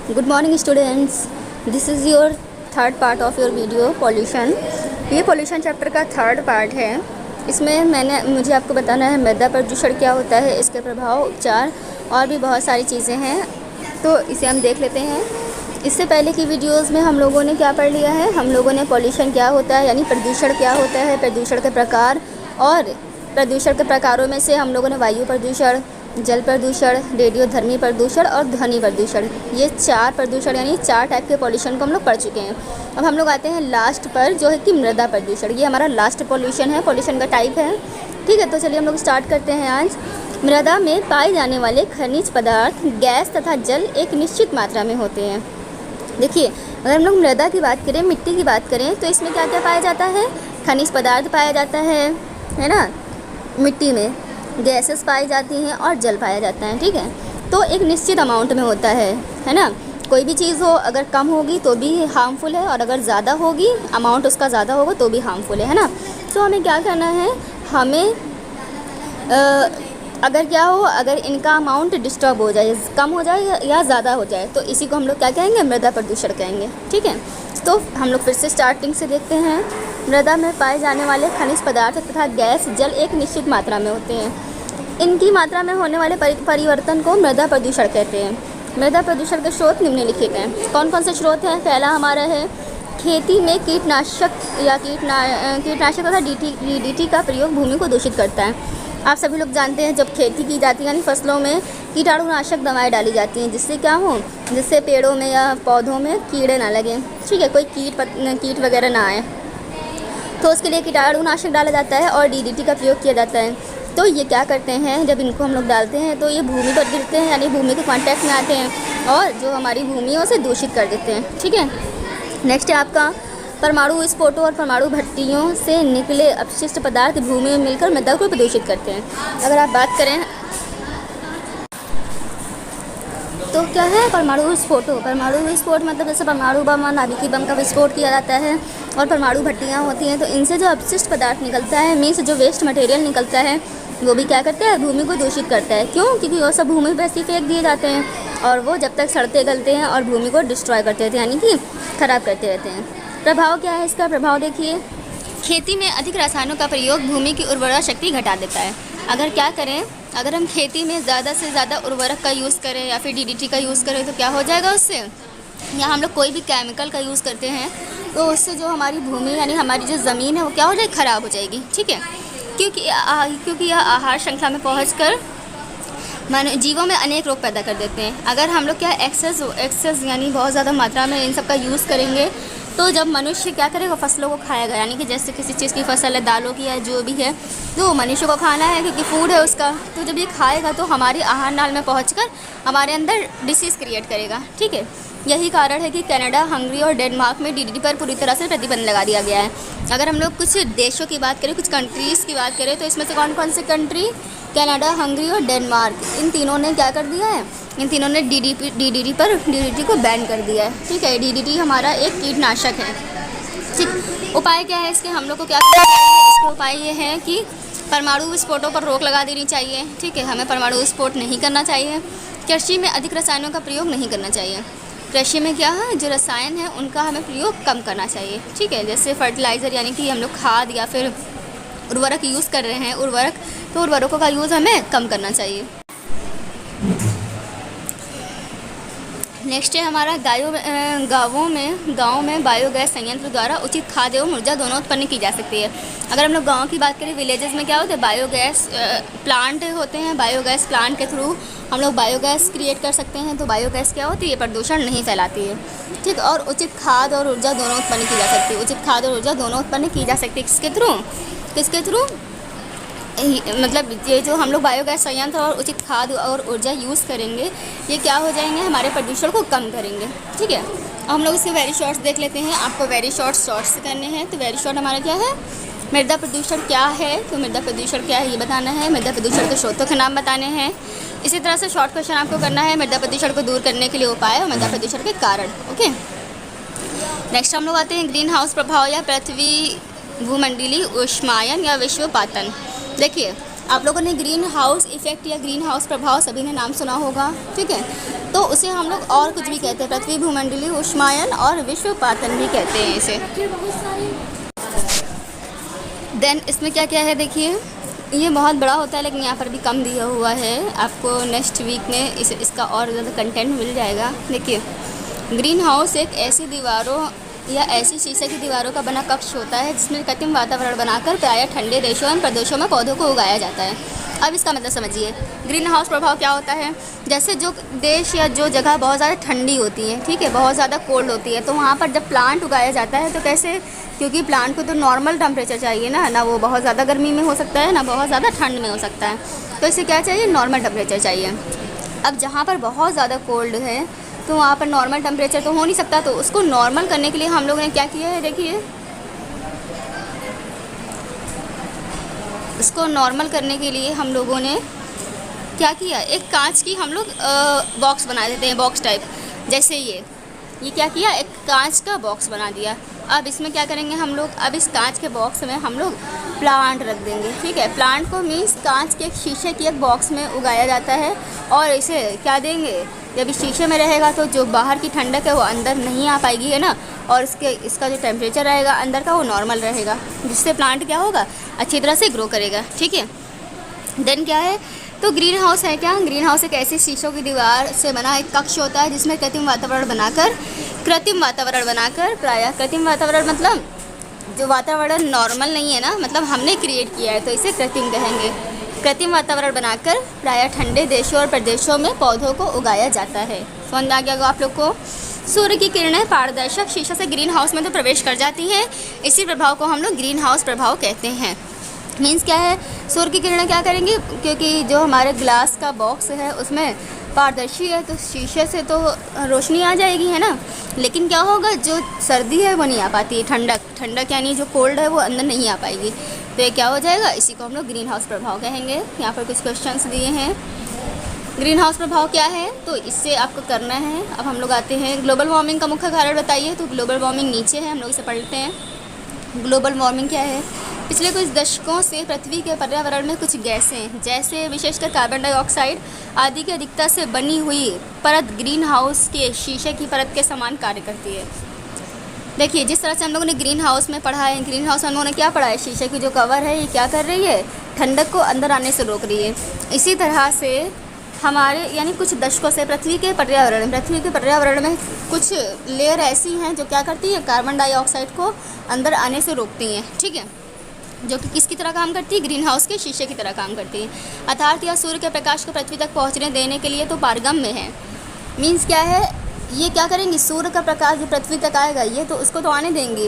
Good morning students, this is your third part of your video pollution. ये pollution chapter का third part है। इसमें मुझे आपको बताना है मृदा प्रदूषण क्या होता है, इसके प्रभाव, उपचार और भी बहुत सारी चीज़ें हैं। तो इसे हम देख लेते हैं। इससे पहले की वीडियोस में हम लोगों ने क्या पढ़ लिया है, हम लोगों ने पॉल्यूशन क्या होता है यानी प्रदूषण क्या होता है, प्रदूषण के प्रकार, और प्रदूषण के प्रकारों में से हम लोगों ने वायु प्रदूषण, जल प्रदूषण, रेडियोधर्मी प्रदूषण और ध्वनि प्रदूषण, ये 4 प्रदूषण यानी 4 टाइप के पॉल्यूशन को हम लोग पढ़ चुके हैं। अब हम लोग आते हैं लास्ट पर, जो है कि मृदा प्रदूषण। ये हमारा लास्ट पॉल्यूशन है, पॉल्यूशन का टाइप है। ठीक है, तो चलिए हम लोग स्टार्ट करते हैं। आज मृदा में पाए जाने वाले खनिज पदार्थ, गैस तथा जल एक निश्चित मात्रा में होते हैं। देखिए, अगर हम लोग मृदा की बात करें, मिट्टी की बात करें, तो इसमें क्या क्या पाया जाता है, खनिज पदार्थ पाया जाता है ना। मिट्टी में गैसेस पाई जाती हैं और जल पाया जाता है। ठीक है, तो एक निश्चित अमाउंट में होता है ना। कोई भी चीज़ हो, अगर कम होगी तो भी हार्मफुल है, और अगर ज़्यादा होगी, अमाउंट उसका ज़्यादा होगा तो भी हार्मफुल है ना। तो हमें क्या करना है, हमें अगर क्या हो, अगर इनका अमाउंट डिस्टर्ब हो जाए, कम हो जाए या ज़्यादा हो जाए, तो इसी को हम लोग क्या कहेंगे, मृदा प्रदूषण कहेंगे। ठीक है, तो हम लोग फिर से स्टार्टिंग से देखते हैं। मृदा में पाए जाने वाले खनिज पदार्थ तथा गैस, जल एक निश्चित मात्रा में होते हैं। इनकी मात्रा में होने वाले परिवर्तन को मृदा प्रदूषण कहते हैं। मृदा प्रदूषण के स्रोत निम्नलिखित हैं। कौन कौन से स्रोत हैं? पहला हमारा है खेती में कीटनाशक तथा DDT का प्रयोग भूमि को दूषित करता है। आप सभी लोग जानते हैं, जब खेती की जाती है यानी फसलों में कीटाणुनाशक दवाएं डाली जाती हैं, जिससे क्या हो, जिससे पेड़ों में या पौधों में कीड़े ना लगें। ठीक है, कोई कीट वगैरह ना आए, तो उसके लिए कीटाणुनाशक डाला जाता है और DDT का प्रयोग किया जाता है। तो ये क्या करते हैं, जब इनको हम लोग डालते हैं तो ये भूमि पर गिरते हैं, यानी भूमि के कांटेक्ट में आते हैं और जो हमारी भूमि है उसे दूषित कर देते हैं। ठीक है, नेक्स्ट है आपका परमाणु विस्फोटों और परमाणु भट्टियों से निकले अपशिष्ट पदार्थ भूमि में मिलकर मृदा को प्रदूषित करते हैं। अगर आप बात करें तो क्या है परमाणु विस्फोटों? परमाणु विस्फोट मतलब जैसे परमाणु बम, नाभिकीय बम का विस्फोट किया जाता है, और परमाणु भट्टियाँ होती हैं, तो इनसे जो अपशिष्ट पदार्थ निकलता है, मीन्स जो वेस्ट मटेरियल निकलता है, वो भी क्या करता है, भूमि को दूषित करता है। क्यों? क्योंकि वो सब भूमि पर ऐसे फेंक दिए जाते हैं और वो जब तक सड़ते गलते हैं और भूमि को डिस्ट्रॉय करते रहते हैं, यानी कि ख़राब करते रहते हैं। प्रभाव क्या है इसका? प्रभाव देखिए, खेती में अधिक रसायनों का प्रयोग भूमि की उर्वरा शक्ति घटा देता है। अगर क्या करें, अगर हम खेती में ज़्यादा से ज़्यादा उर्वरक का यूज़ करें या फिर DDT का यूज़ करें, तो क्या हो जाएगा उससे, या हम लोग कोई भी केमिकल का यूज़ करते हैं, तो उससे जो हमारी भूमि यानी हमारी जो ज़मीन है वो क्या हो जाएगी, ख़राब हो जाएगी। ठीक है, क्योंकि यह आहार श्रृंखला में पहुँचकर जीवों में अनेक रोग पैदा कर देते हैं। अगर हम लोग क्या एक्सेस यानी बहुत ज़्यादा मात्रा में इन सब का यूज़ करेंगे, तो जब मनुष्य क्या करेगा, फसलों को खाएगा, यानी कि जैसे किसी चीज़ की फसल है, दालों की है, जो भी है, तो मनुष्य को खाना है क्योंकि फूड है उसका। तो जब ये खाएगा तो हमारी आहार नाल में पहुंचकर हमारे अंदर डिसीज़ क्रिएट करेगा। ठीक है, यही कारण है कि कनाडा, हंगरी और डेनमार्क में DDT पर पूरी तरह से प्रतिबंध लगा दिया गया है। अगर हम लोग कुछ देशों की बात करें, कुछ कंट्रीज़ की बात करें, तो इसमें से कौन कौन से कंट्री, कनाडा, हंगरी और डेनमार्क, इन तीनों ने क्या कर दिया है, इन तीनों ने DDT को बैन कर दिया है। ठीक है, DDT हमारा एक कीटनाशक है। ठीक, उपाय क्या है इसके, हम लोग को क्या करना चाहिए? इसका उपाय ये है कि परमाणु विस्फोटों पर रोक लगा देनी चाहिए। ठीक है, हमें परमाणु विस्फोट नहीं करना चाहिए। कृषि में अधिक रसायनों का प्रयोग नहीं करना चाहिए। कृषि में क्या है, जो रसायन है उनका हमें प्रयोग कम करना चाहिए। ठीक है, जैसे फर्टिलाइज़र यानी कि हम लोग खाद या फिर उर्वरक यूज़ कर रहे हैं, तो उर्वरकों का यूज़ हमें कम करना चाहिए। नेक्स्ट है हमारा गाँवों में बायोगैस संयंत्र द्वारा उचित खाद एवं ऊर्जा दोनों उत्पन्न की जा सकती है। अगर हम लोग गाँव की बात करें, विलेजेस में क्या होता है, बायोगैस प्लांट होते हैं। बायोगैस प्लांट के थ्रू हम लोग बायोगैस क्रिएट कर सकते हैं। तो बायोगैस क्या होती है, प्रदूषण नहीं फैलाती है। ठीक, और उचित खाद और ऊर्जा दोनों उत्पन्न की जा सकती है। उचित खाद और ऊर्जा दोनों उत्पन्न की जा सकती है किसके थ्रू मतलब ये जो हम लोग बायोगैस संयंत्र और उचित खाद और ऊर्जा यूज़ करेंगे, ये क्या हो जाएंगे, हमारे प्रदूषण को कम करेंगे। ठीक है, हम लोग इसके वेरी शॉर्ट्स देख लेते हैं। आपको वेरी शॉर्ट्स करने हैं। तो वेरी शॉर्ट हमारा क्या है, मृदा प्रदूषण क्या है, तो मृदा प्रदूषण क्या है ये बताना है। मृदा प्रदूषण के स्रोतों के नाम बताने हैं। इसी तरह से शॉर्ट क्वेश्चन आपको करना है, मृदा प्रदूषण को दूर करने के लिए उपाय और मृदा प्रदूषण के कारण। ओके, नेक्स्ट हम लोग आते हैं ग्रीन हाउस प्रभाव या पृथ्वी भूमंडलीय ऊष्मायन या विश्वपातन। देखिए, आप लोगों ने ग्रीन हाउस इफेक्ट या ग्रीन हाउस प्रभाव सभी ने नाम सुना होगा, ठीक है। तो उसे हम लोग और कुछ भी कहते हैं, पृथ्वी भूमंडलीय ऊष्मायन और विश्वपातन भी कहते हैं इसे। देन इसमें क्या क्या है देखिए, ये बहुत बड़ा होता है लेकिन यहाँ पर भी कम दिया हुआ है, आपको नेक्स्ट वीक में इसका और ज़्यादा कंटेंट मिल जाएगा। देखिए, ग्रीन हाउस एक ऐसी दीवारों या ऐसी शीशे की दीवारों का बना कक्ष होता है जिसमें कृत्रिम वातावरण बनाकर प्रायः ठंडे देशों एवं प्रदेशों में पौधों को उगाया जाता है। अब इसका मतलब समझिए, ग्रीन हाउस प्रभाव क्या होता है। जैसे जो देश या जो जगह बहुत ज़्यादा ठंडी होती है, ठीक है, बहुत ज़्यादा कोल्ड होती है, तो वहाँ पर जब प्लांट उगाया जाता है तो कैसे, क्योंकि प्लांट को तो नॉर्मल टेम्परेचर चाहिए ना वो बहुत ज़्यादा गर्मी में हो सकता है ना बहुत ज़्यादा ठंड में हो सकता है, तो इसे क्या चाहिए, नॉर्मल टेम्परेचर चाहिए। अब जहाँ पर बहुत ज़्यादा कोल्ड है तो वहाँ पर नॉर्मल टेम्परेचर तो हो नहीं सकता, तो उसको नॉर्मल करने के लिए हम लोगों ने क्या किया है, देखिए इसको नॉर्मल करने के लिए हम लोगों ने क्या किया, एक कांच की हम लोग बॉक्स बना देते हैं, बॉक्स टाइप। जैसे ये क्या किया, एक कांच का बॉक्स बना दिया। अब इसमें क्या करेंगे हम लोग, अब इस कांच के बॉक्स में हम लोग प्लांट रख देंगे, ठीक है। प्लांट को मीन्स कांच के एक शीशे की एक बॉक्स में उगाया जाता है, और इसे क्या देंगे, जब इस शीशे में रहेगा तो जो बाहर की ठंडक है वो अंदर नहीं आ पाएगी, है ना, और इसका जो टेम्परेचर रहेगा अंदर का वो नॉर्मल रहेगा, जिससे प्लांट क्या होगा, अच्छी तरह से ग्रो करेगा, ठीक है। देन क्या है, तो ग्रीन हाउस है क्या, ग्रीन हाउस एक ऐसी शीशों की दीवार से बना एक कक्ष होता है जिसमें कृत्रिम वातावरण बनाकर प्रायः कृत्रिम वातावरण मतलब जो वातावरण नॉर्मल नहीं है ना, मतलब हमने क्रिएट किया है तो इसे कृत्रिम कहेंगे। कृत्रिम वातावरण बनाकर प्रायः ठंडे देशों और प्रदेशों में पौधों को उगाया जाता है। समझ आ गया आप लोग को। सूर्य की किरणें पारदर्शक शीशा से ग्रीन हाउस में तो प्रवेश कर जाती है, इसी प्रभाव को हम लोग ग्रीन हाउस प्रभाव कहते हैं। मीन्स क्या है, सूर्य की किरणें क्या करेंगी, क्योंकि जो हमारे ग्लास का बॉक्स है उसमें पारदर्शी है तो शीशे से तो रोशनी आ जाएगी, है ना, लेकिन क्या होगा, जो सर्दी है वो नहीं आ पाती, ठंडक यानी जो कोल्ड है वो अंदर नहीं आ पाएगी, तो ये क्या हो जाएगा, इसी को हम लोग ग्रीन हाउस प्रभाव कहेंगे। यहाँ पर कुछ क्वेश्चंस दिए हैं, ग्रीन हाउस प्रभाव क्या है, तो इससे आपको करना है। अब हम लोग आते हैं, ग्लोबल वार्मिंग का मुख्य कारण बताइए, तो ग्लोबल वार्मिंग नीचे है, हम लोग इसे पढ़ लेते हैं। ग्लोबल वार्मिंग क्या है, पिछले कुछ दशकों से पृथ्वी के पर्यावरण में कुछ गैसें, जैसे विशेषकर कार्बन डाइऑक्साइड आदि की अधिकता से बनी हुई परत ग्रीन हाउस के शीशे की परत के समान कार्य करती है। देखिए, जिस तरह से हम लोगों ने ग्रीन हाउस में पढ़ा है, ग्रीन हाउस में हम लोगों ने क्या पढ़ा है, शीशे की जो कवर है ये क्या कर रही है, ठंडक को अंदर आने से रोक रही है। इसी तरह से हमारे यानी कुछ दशकों से पृथ्वी के पर्यावरण में कुछ लेयर ऐसी हैं जो क्या करती है, कार्बन डाइऑक्साइड को अंदर आने से रोकती हैं, ठीक है, जो कि किसकी तरह काम करती है, ग्रीन हाउस के शीशे की तरह काम करती है। अर्थात यह सूर्य के प्रकाश को पृथ्वी तक पहुंचने देने के लिए तो पारगम्य है। मीन्स क्या है, ये क्या करेंगी, सूर्य का प्रकाश जो पृथ्वी तक आएगा ये तो उसको तो आने देंगी,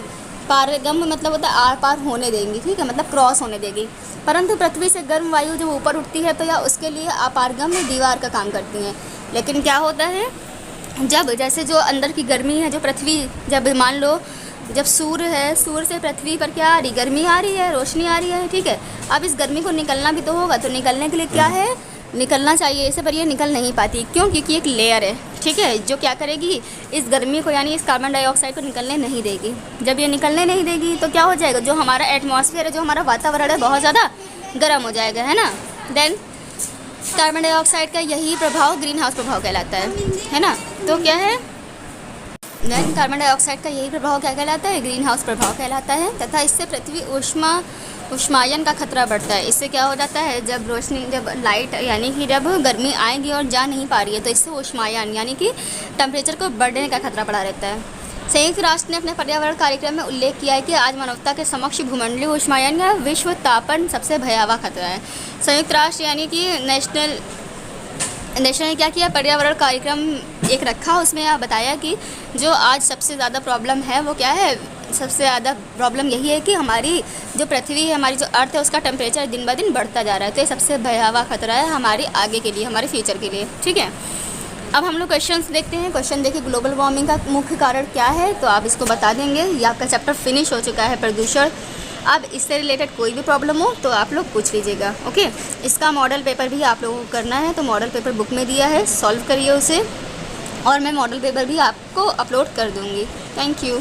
पारगम्य मतलब होता है आर पार होने देंगी, ठीक है, मतलब क्रॉस होने देगी। परंतु पृथ्वी से गर्म वायु जब ऊपर उठती है तो या उसके लिए अपारगम्य दीवार का काम करती हैं। लेकिन क्या होता है, जब जैसे जो अंदर की गर्मी है, जो पृथ्वी, जब मान लो जब सूर्य है, सूर्य से पृथ्वी पर क्या आ रही, गर्मी आ रही है, रोशनी आ रही है, ठीक है। अब इस गर्मी को निकलना भी तो होगा, तो निकलने के लिए क्या है, निकलना चाहिए इसे, पर ये निकल नहीं पाती, क्यों, क्योंकि एक लेयर है, ठीक है, जो क्या करेगी, इस गर्मी को यानी इस कार्बन डाइऑक्साइड को निकलने नहीं देगी। जब ये निकलने नहीं देगी तो क्या हो जाएगा, जो हमारा एटमॉस्फेयर है, जो हमारा वातावरण है, बहुत ज़्यादा गर्म हो जाएगा, है ना। देन कार्बन डाइऑक्साइड का यही प्रभाव ग्रीन हाउस प्रभाव कहलाता है ना। तो क्या है, देन कार्बन डाइऑक्साइड का यही प्रभाव क्या कहलाता है, ग्रीन हाउस प्रभाव कहलाता है। तथा इससे पृथ्वी ऊष्मायन का खतरा बढ़ता है। इससे क्या हो जाता है, जब लाइट यानी कि जब गर्मी आएगी और जा नहीं पा रही है तो इससे ऊष्मायन यानी कि टेम्परेचर को बढ़ने का खतरा बढ़ा रहता है। संयुक्त राष्ट्र ने अपने पर्यावरण कार्यक्रम में उल्लेख किया है कि आज मानवता के समक्ष भूमंडलीय ऊष्मायन या विश्व तापन सबसे भयावह खतरा है। संयुक्त राष्ट्र यानी कि नेशनल ने क्या किया, पर्यावरण कार्यक्रम एक रखा, उसमें यह बताया कि जो आज सबसे ज़्यादा प्रॉब्लम है वो क्या है, सबसे ज़्यादा प्रॉब्लम यही है कि हमारी जो पृथ्वी है, हमारी जो अर्थ है, उसका टेम्परेचर दिन ब दिन बढ़ता जा रहा है। तो ये सबसे भयावह खतरा है हमारे आगे के लिए, हमारे फ्यूचर के लिए, ठीक है। अब हम लोग क्वेश्चंस देखते हैं। क्वेश्चन देखिए, ग्लोबल वार्मिंग का मुख्य कारण क्या है, तो आप इसको बता देंगे। ये आपका चैप्टर फिनिश हो चुका है, प्रदूषण। अब इससे रिलेटेड कोई भी प्रॉब्लम हो तो आप लोग पूछ लीजिएगा, ओके। इसका मॉडल पेपर भी आप लोगों को करना है, तो मॉडल पेपर बुक में दिया है, सॉल्व करिए उसे, और मैं मॉडल पेपर भी आपको अपलोड कर दूँगी। Thank you.